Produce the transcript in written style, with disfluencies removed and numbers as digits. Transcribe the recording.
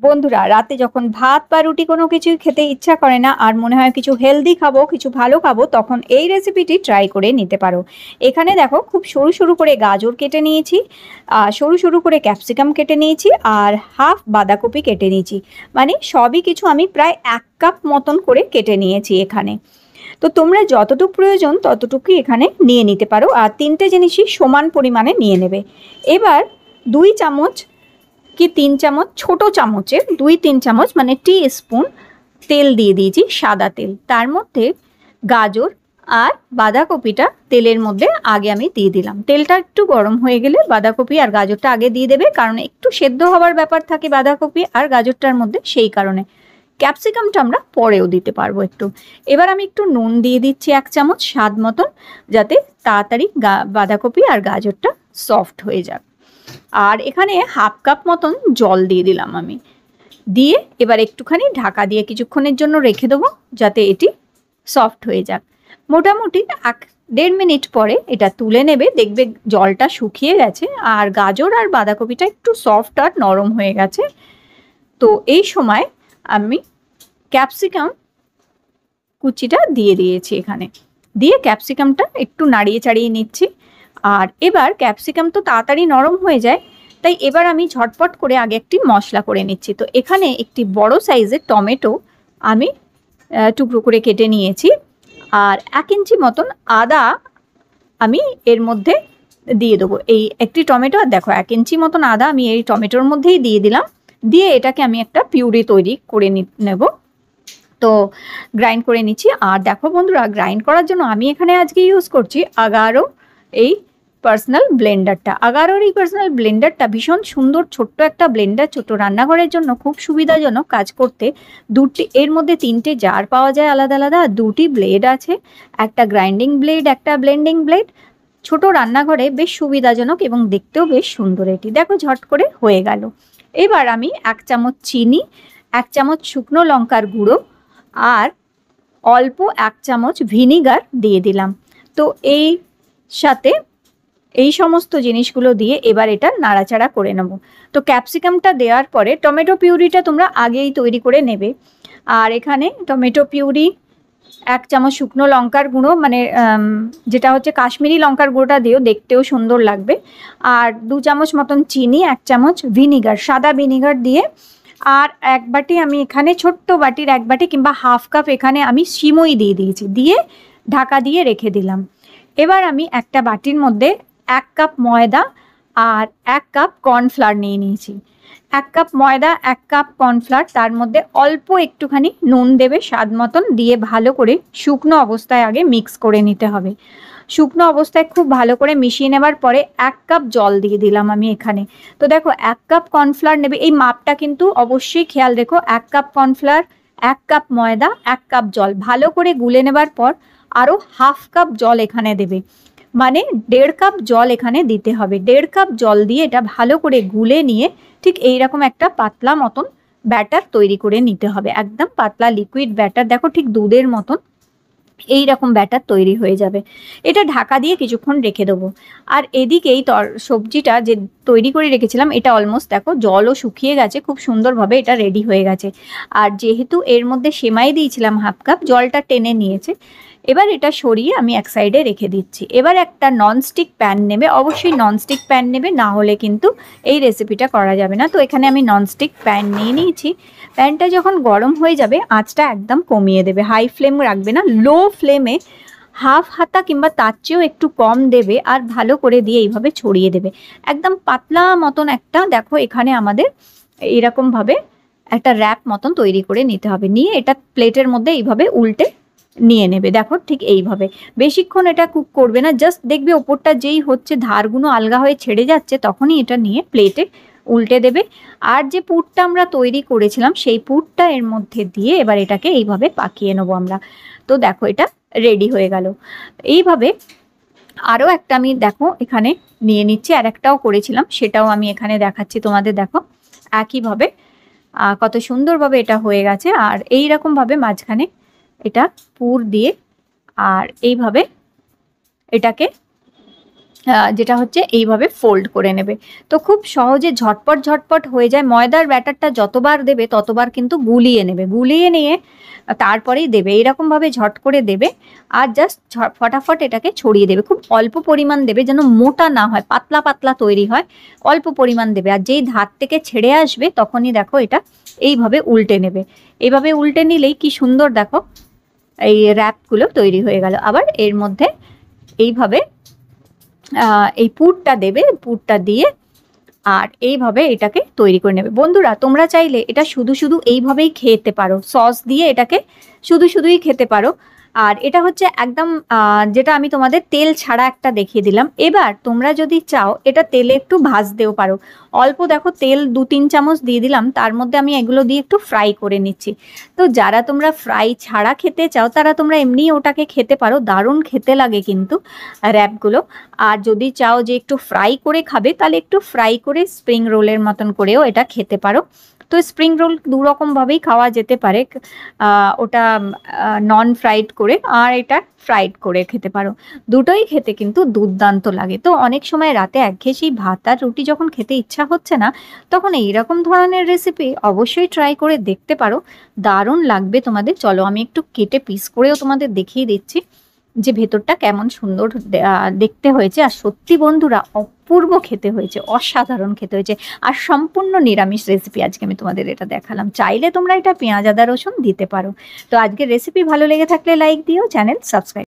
বন্ধুরা রাতে যখন ভাত বা রুটি কোনো কিছু খেতে ইচ্ছা করে না আর মনে হয় কিছু হেলদি খাবো, কিছু ভালো খাবো, তখন এই রেসিপিটি ট্রাই করে নিতে পারো। এখানে দেখো খুব সরু সরু করে গাজর কেটে নিয়েছি, সরু সরু করে ক্যাপসিকাম কেটে নিয়েছি, আর হাফ বাঁধাকপি কেটে নিয়েছি। মানে সবই কিছু আমি প্রায় 1 কাপ মতন করে কেটে নিয়েছি এখানে। তো তোমরা যতটুকু প্রয়োজন ততটুকুই এখানে নিয়ে নিতে পারো, আর 3টে জিনিসই সমান পরিমাণে নিয়ে নেবে। এবার 2 চামচ কি 3 চামচ, ছোট চামচে 2-3 চামচ মানে টি-স্পুন তেল দিয়ে দিয়েছি, সাদা তেল। তার মধ্যে গাজর আর বাঁধাকপিটা তেলের মধ্যে আগে আমি দিয়ে দিলাম। তেলটা একটু গরম হয়ে গেলে বাঁধাকপি আর গাজরটা আগে দিয়ে দেবে, কারণ একটু সেদ্ধ হওয়ার ব্যাপার থাকে বাঁধাকপি আর গাজরটার মধ্যে, সেই কারণে। ক্যাপসিকামটা আমরা পরেও দিতে পারবো একটু। এবার আমি একটু নুন দিয়ে দিচ্ছি 1 চামচ স্বাদ মতন, যাতে তাড়াতাড়ি বাঁধাকপি আর গাজরটা সফট হয়ে যাক। আর এখানে হাফ কাপ মতন জল দিয়ে দিলাম আমি। দিয়ে এবার একটুখানি ঢাকা দিয়ে কিছুক্ষণের জন্য রেখে দেবো, যাতে এটি সফট হয়ে যাক। মোটামুটি 1-1.5 মিনিট পরে এটা তুলে নেবে, দেখবে জলটা শুকিয়ে গেছে আর গাজর আর বাঁধাকপিটা একটু সফট আর নরম হয়ে গেছে। তো এই সময় আমি ক্যাপসিকাম কুচিটা দিয়ে দিয়েছি এখানে। দিয়ে ক্যাপসিকামটা একটু নাড়িয়ে চাড়িয়ে নিচ্ছি। আর এবার ক্যাপসিকাম তো তাড়াতাড়ি নরম হয়ে যায়, তাই এবার আমি ঝটপট করে আগে একটি মশলা করে নিচ্ছি। তো এখানে একটি বড় সাইজের টমেটো আমি টুকরো করে কেটে নিয়েছি, আর 1 ইঞ্চি মতন আদা আমি এর মধ্যে দিয়ে দেবো। এই একটি টমেটো, আর দেখো 1 ইঞ্চি মতন আদা আমি এই টমেটোর মধ্যেই দিয়ে দিলাম। দিয়ে এটাকে আমি একটা পিউরি তৈরি করে নেব। তো গ্রাইন্ড করে নিচ্ছি। আর দেখো বন্ধুরা, গ্রাইন্ড করার জন্য আমি এখানে আজকে ইউজ করছি আগারো এই পার্সোনাল ব্লেন্ডারটা। আগারোর এই পার্সোনাল ব্লেন্ডারটা ভীষণ সুন্দর, ছোট্ট একটা ব্লেন্ডার, ছোট রান্নাঘরের জন্য খুব সুবিধাজনক কাজ করতে। এর মধ্যে 3টে জার পাওয়া যায় আলাদা আলাদা, আর 2টি ব্লেড আছে, একটা গ্রাইন্ডিং ব্লেড, একটা ব্লেন্ডিং ব্লেড। ছোট রান্নাঘরে বেশ সুবিধাজনক এবং দেখতেও বেশ সুন্দর। এটি দেখো ঝট করে হয়ে গেল। এবার আমি 1 চামচ চিনি, 1 চামচ শুকনো লঙ্কার গুঁড়ো আর অল্প 1 চামচ ভিনিগার দিয়ে দিলাম। তো এই সাথে এই সমস্ত জিনিসগুলো দিয়ে এবার এটা নাড়াচাড়া করে নেব। তো ক্যাপসিকামটা দেওয়ার পরে টমেটো পিউরিটা তোমরা আগেই তৈরি করে নেবে। আর এখানে টমেটো পিউরি, 1 চামচ শুকনো লঙ্কার গুঁড়ো, মানে যেটা হচ্ছে কাশ্মীরি লঙ্কার গুঁড়োটা দিও, দেখতেও সুন্দর লাগবে। আর 2 চামচ মতন চিনি, 1 চামচ ভিনিগার, সাদা ভিনিগার দিয়ে। আর 1 বাটি আমি এখানে, ছোট্ট বাটির 1 বাটি কিংবা হাফ কাপ এখানে আমি সিমই দিয়ে দিয়েছি, দিয়ে ঢাকা দিয়ে রেখে দিলাম। এবার আমি একটা বাটির মধ্যে 1 কাপ ময়দা আর 1 কাপ কর্নফ্লাওয়ার নিয়ে নিয়েছি। 1 কাপ ময়দা, 1 কাপ কর্নফ্লাওয়ার, তার মধ্যে অল্প একটুখানি নুন দেবে স্বাদ মতন, দিয়ে ভালো করে শুকনো অবস্থায় আগে মিক্স করে নিতে হবে। শুকনো অবস্থায় খুব ভালো করে মিশিয়ে নেবার পরে 1 কাপ জল দিয়ে দিলাম আমি এখানে। তো দেখো 1 কাপ কর্নফ্লাওয়ার নেবে, এই মাপটা কিন্তু অবশ্যই খেয়াল রেখো। 1 কাপ কর্নফ্লাওয়ার, 1 কাপ ময়দা, 1 কাপ জল, ভালো করে গুলে নেবার পর আরও হাফ কাপ জল এখানে দেবে, মানে 1.5 কাপ জল এখানে দিতে হবে। 1.5 কাপ জল দিয়ে এটা ভালো করে গুলে নিয়ে ঠিক এইরকম একটা পাতলা মতন ব্যাটার তৈরি করে নিতে হবে। একদম পাতলা লিকুইড ব্যাটার, দেখো ঠিক দুধের মতন এই রকম ব্যাটার তৈরি হয়ে যাবে। এটা ঢাকা দিয়ে কিছুক্ষণ রেখে দেবো। আর এদিকে এই সবজিটা যে তৈরি করে রেখেছিলাম, এটা অলমোস্ট দেখো জলও শুকিয়ে গেছে, খুব সুন্দরভাবে এটা রেডি হয়ে গেছে। আর যেহেতু এর মধ্যে সেমাই দিয়েছিলাম হাফ কাপ, জলটা টেনে নিয়েছে। এবার এটা সরিয়ে আমি এক সাইডে রেখে দিচ্ছি। এবার একটা ননস্টিক প্যান নেবে, অবশ্যই ননস্টিক প্যান নেবে, না হলে কিন্তু এই রেসিপিটা করা যাবে না। তো এখানে আমি ননস্টিক প্যান নিয়ে নিয়েছি। প্যানটা যখন গরম হয়ে যাবে আঁচটা একদম কমিয়ে দেবে, হাই ফ্লেম রাখবে না, লো ফ্লেমে হাফ হাতা কিংবা তার চেয়েও একটু কম দেবে, আর ভালো করে দিয়ে এইভাবে ছড়িয়ে দেবে। একদম পাতলা মতন একটা, দেখো এখানে আমাদের এরকমভাবে একটা র্যাপ মতন তৈরি করে নিতে হবে। নিয়ে এটা প্লেটের মধ্যে এইভাবে উল্টে নিয়ে নেবে। দেখো ঠিক এইভাবে বেশিক্ষণ এটা কুক করবে না, জাস্ট দেখবে ওপরটা যেই হচ্ছে ধারগুলো আলগা হয়ে ছেড়ে যাচ্ছে, তখনই এটা নিয়ে প্লেটে উল্টে দেবে। আর যে পুরটা আমরা তৈরি করেছিলাম সেই পুরটা এর মধ্যে দিয়ে এবার এটাকে এইভাবে পাকিয়ে নেবো আমরা। তো দেখো এটা রেডি হয়ে গেল। এইভাবে আরও একটা আমি দেখো এখানে নিয়ে নিচ্ছি, আর একটাও করেছিলাম, সেটাও আমি এখানে দেখাচ্ছি তোমাদের। দেখো একইভাবে কত সুন্দরভাবে এটা হয়ে গেছে। আর এই রকমভাবে মাঝখানে এটা পুর দিয়ে আর এইভাবে এটাকে যেটা হচ্ছে এইভাবে ফোল্ড করে নেবে। তো খুব সহজে ঝটপট ঝটপট হয়ে যায়। ময়দার ব্যাটারটা যতবার দেবে ততবার কিন্তু গুলিয়ে নেবে, গুলিয়ে নিয়ে তারপরেই দেবে। এইরকমভাবে ঝট করে দেবে আর জাস্ট ফটাফট এটাকে ছড়িয়ে দেবে। খুব অল্প পরিমাণ দেবে, যেন মোটা না হয়, পাতলা পাতলা তৈরি হয়। অল্প পরিমাণ দেবে, আর যেই ধার থেকে ছেড়ে আসবে তখনই দেখো এটা এইভাবে উল্টে নেবে। এইভাবে উল্টে নিলেই কি সুন্দর দেখো এই র্যাপগুলো তৈরি হয়ে গেল। আবার এর মধ্যে এইভাবে এই পুরটা দেবে, পুরটা দিয়ে আর এইভাবে এটাকে তৈরি করে নেবে। বন্ধুরা তোমরা চাইলে এটা শুধু শুধু এইভাবেই খেতে পারো, সস দিয়ে এটাকে শুধু শুধুই খেতে পারো। আর এটা হচ্ছে একদম যেটা আমি তোমাদের তেল ছাড়া একটা দেখিয়ে দিলাম। এবার তোমরা যদি চাও এটা তেলে একটু ভাজতেও পারো। অল্প দেখো তেল 2-3 চামচ দিয়ে দিলাম, তার মধ্যে আমি এগুলো দিয়ে একটু ফ্রাই করে নিচ্ছি। তো যারা তোমরা ফ্রাই ছাড়া খেতে চাও তারা তোমরা এমনি ওটাকে খেতে পারো, দারুণ খেতে লাগে কিন্তু র্যাপগুলো। আর যদি চাও যে একটু ফ্রাই করে খাবে তাহলে একটু ফ্রাই করে স্প্রিং রোলের মতন করেও এটা খেতে পারো। তো স্প্রিং রোল দু রকমভাবেই খাওয়া যেতে পারে, ওটা নন ফ্রাইড করে আর এটা ফ্রাইড করে খেতে পারো। দুটোই খেতে কিন্তু দুর্দান্ত লাগে। তো অনেক সময় রাতে একঘেয়ে সেই ভাত আর রুটি যখন খেতে ইচ্ছা হচ্ছে না, তখন এইরকম ধরনের রেসিপি অবশ্যই ট্রাই করে দেখতে পারো, দারুণ লাগবে তোমাদের। চলো আমি একটু কেটে পিস করেও তোমাদের দেখিয়ে দিচ্ছি যে ভেতরটা কেমন সুন্দর দেখতে হয়েছে। আর সত্যি বন্ধুরা অপূর্ব খেতে হয়েছে, অসাধারণ খেতে হয়েছে। আর সম্পূর্ণ নিরামিষ রেসিপি আজকে আমি তোমাদের এটা দেখালাম। চাইলে তোমরা এটা পেঁয়াজ আদা রসুন দিতে পারো। তো আজকের রেসিপি ভালো লেগে থাকলে লাইক দিও, চ্যানেল সাবস্ক্রাইব